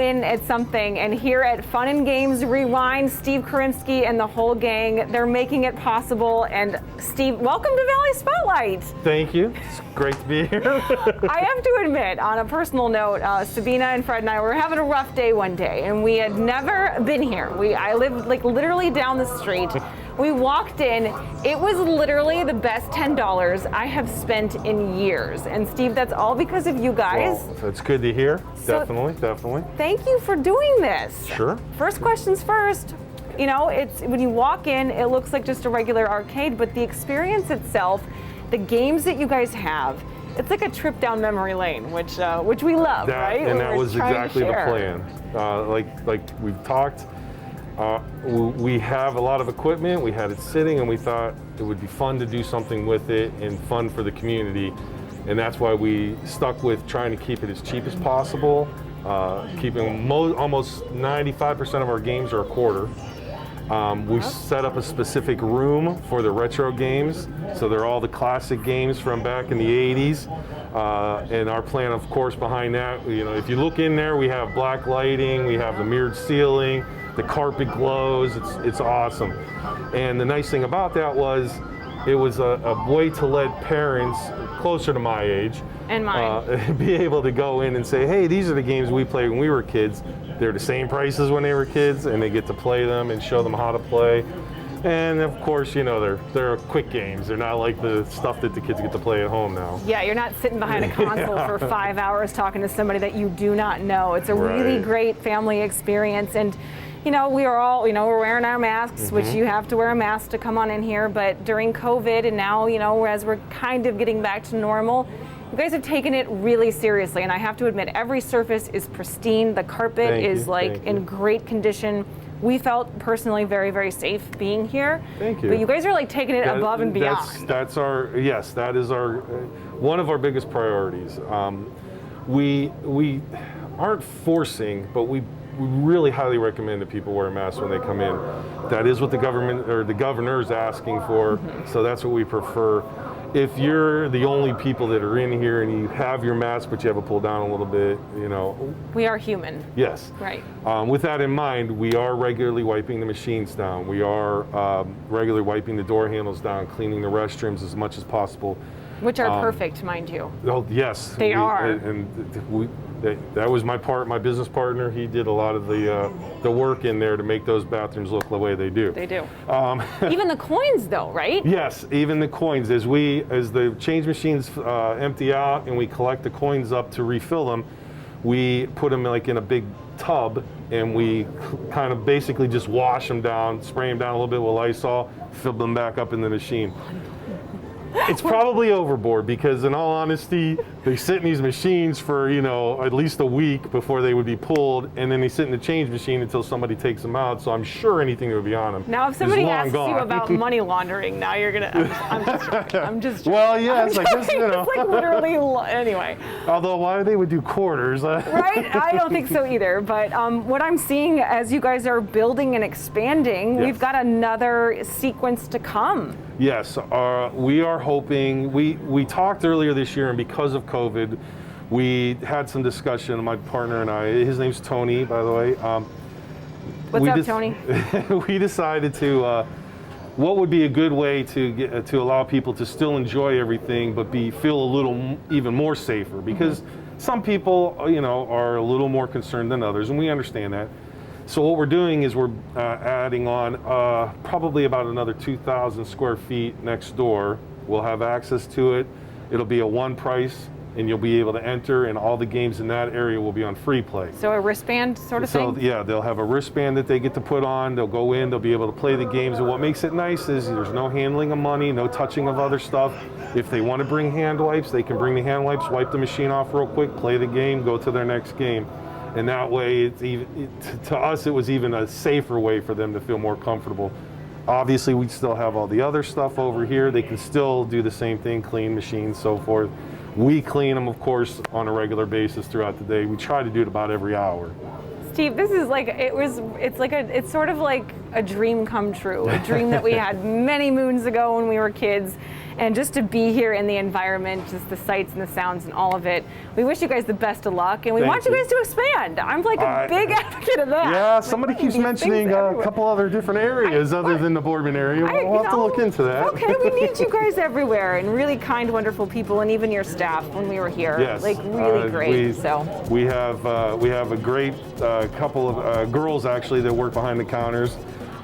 in at something, and here at Fun and Games Rewind, Steve Karimsky and the whole gang, they're making it possible. And Steve, welcome to Valley Spotlight. Thank you. It's great to be here. I have to admit, on a personal note, Sabina and Fred and I were having a rough day one day, and we had never been here. I live like literally down the street. We walked in, it was literally the best $10 I have spent in years. And Steve, that's all because of you guys. Well, that's good to hear. Definitely. Thank you for doing this. Sure. First questions first. You know, it's when you walk in, it looks like just a regular arcade, but the experience itself, the games that you guys have, it's like a trip down memory lane, which we love, right? And that was exactly the plan. Like we've talked. We have a lot of equipment, we had it sitting, and we thought it would be fun to do something with it and fun for the community. And that's why we stuck with trying to keep it as cheap as possible, keeping almost 95% of our games are a quarter. We set up a specific room for the retro games, so they're all the classic games from back in the 80s. And our plan, of course, behind that, you know, if you look in there, we have black lighting, we have the mirrored ceiling, the carpet glows, it's awesome. And the nice thing about that was, it was a way to let parents closer to my age and mine be able to go in and say, hey, these are the games we played when we were kids. They're the same prices when they were kids, and they get to play them and show them how to play. And of course, you know, they're quick games. They're not like the stuff that the kids get to play at home now. Yeah, you're not sitting behind a console for 5 hours talking to somebody that you do not know. It's a really great family experience. And you know, we are all, you know, we're wearing our masks, which you have to wear a mask to come on in here. But during COVID, and now, you know, as we're kind of getting back to normal, you guys have taken it really seriously. And I have to admit, every surface is pristine. The carpet is like in great condition. We felt personally very, very safe being here. Thank you. But you guys are like taking it above and beyond. That is our one of our biggest priorities. We aren't forcing, but we really highly recommend that people wear masks when they come in. That is what the government or the governor is asking for, so that's what we prefer. If you're the only people that are in here and you have your mask but you have it pulled down a little bit, you know. We are human. Yes. Right. With that in mind, we are regularly wiping the machines down. We are regularly wiping the door handles down, cleaning the restrooms as much as possible. Which are perfect, mind you. Oh, yes. They are. That was my business partner. He did a lot of the work in there to make those bathrooms look the way they do. They do. Even the coins, though, right? Yes, even the coins. As the change machines empty out and we collect the coins up to refill them, we put them like in a big tub and we kind of basically just wash them down, spray them down a little bit with Lysol, fill them back up in the machine. It's probably overboard because, in all honesty, they sit in these machines for, you know, at least a week before they would be pulled, and then they sit in the change machine until somebody takes them out. So I'm sure anything that would be on them. Now, if somebody asks you about money laundering, now you're gonna. I'm just. Well, yes, I guess, you know. It's like literally. Anyway. Although, why they would do quarters? Right? I don't think so either. But what I'm seeing as you guys are building and expanding, we've got another sequence to come. Yes, we are hoping, we talked earlier this year, and because of COVID, we had some discussion, my partner and I, his name's Tony, by the way. What's up, Tony? We decided to, what would be a good way to allow people to still enjoy everything, but feel a little even more safer, because some people, you know, are a little more concerned than others, and we understand that. So what we're doing is we're adding on probably about another 2,000 square feet next door. We'll have access to it. It'll be a one price, and you'll be able to enter, and all the games in that area will be on free play. So a wristband sort of thing? So yeah, they'll have a wristband that they get to put on. They'll go in, they'll be able to play the games. And what makes it nice is there's no handling of money, no touching of other stuff. If they want to bring hand wipes, they can bring the hand wipes, wipe the machine off real quick, play the game, go to their next game. And that way, it's to us, it was even a safer way for them to feel more comfortable. Obviously, we still have all the other stuff over here. They can still do the same thing, clean machines, so forth. We clean them, of course, on a regular basis throughout the day. We try to do it about every hour. Steve, this is like, it's sort of like a dream come true, a dream that we had many moons ago when we were kids. and just to be here in the environment, just the sights and the sounds and all of it. We wish you guys the best of luck, and we want you guys to expand. I'm like a big advocate of that. Yeah, somebody keeps mentioning a couple other different areas other than the Boardman area. We'll have to look into that. Okay, we need you guys everywhere, and really kind, wonderful people, and even your staff when we were here. Yes. Like really great. We have a great couple of girls actually that work behind the counters.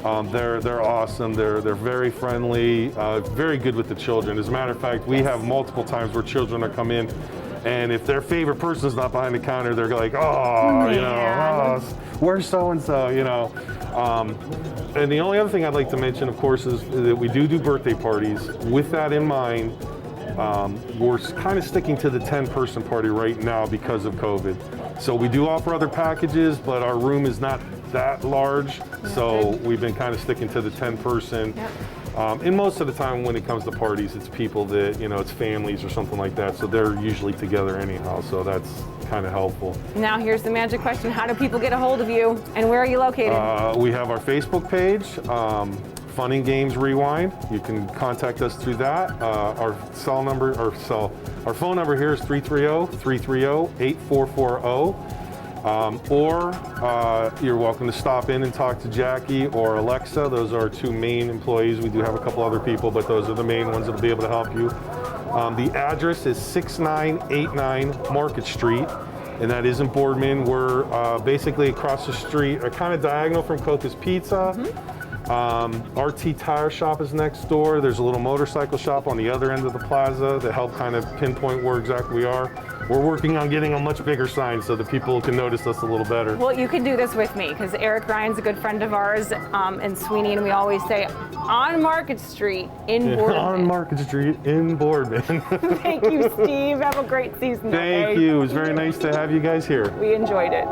They're awesome. They're very friendly, very good with the children. As a matter of fact, we have multiple times where children are come in, and if their favorite person is not behind the counter, they're like, oh, you know, where's so and so, you know. And the only other thing I'd like to mention, of course, is that we do birthday parties. With that in mind, we're kind of sticking to the 10-person party right now because of COVID. So we do offer other packages, but our room is not that large, so we've been kind of sticking to the 10-person. And most of the time when it comes to parties, it's people that, you know, it's families or something like that, so they're usually together anyhow, so that's kind of helpful. Now here's the magic question. How do people get a hold of you, and where are you located? We have our Facebook page, Fun and Games Rewind. You can contact us through that. Our phone number here is 330-330-8440. Or you're welcome to stop in and talk to Jackie or Alexa. Those are our two main employees. We do have a couple other people, but those are the main ones that will be able to help you. The address is 6989 Market Street, and that is in Boardman. We're basically across the street, kind of diagonal from Coca's Pizza. RT Tire Shop is next door. There's a little motorcycle shop on the other end of the plaza that help kind of pinpoint where exactly we are. We're working on getting a much bigger sign so that people can notice us a little better. Well, you can do this with me because Eric Ryan's a good friend of ours, and Sweeney, and we always say on Market Street in Boardman. On Market Street in Boardman. Thank you, Steve. Have a great season. Thank you. It was very nice to have you guys here. We enjoyed it.